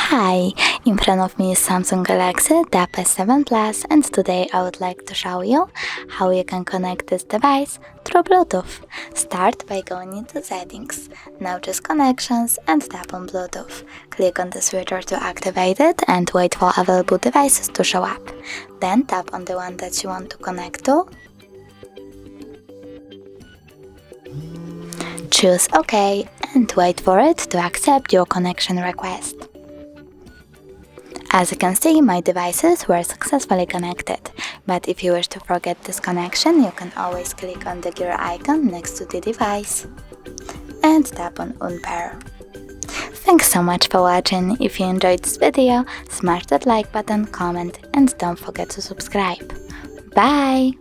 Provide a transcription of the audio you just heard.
Hi, in front of me is Samsung Galaxy Tab S7 Plus, and today I would like to show you how you can connect this device through Bluetooth. Start by going into Settings. Now choose Connections and tap on Bluetooth. Click on the switcher to activate it and wait for available devices to show up. Then tap on the one that you want to connect to. Choose OK and wait for it to accept your connection request. As you can see, my devices were successfully connected, but if you wish to forget this connection, you can always click on the gear icon next to the device and tap on Unpair. Thanks so much for watching. If you enjoyed this video, smash that like button, comment, and don't forget to subscribe. Bye!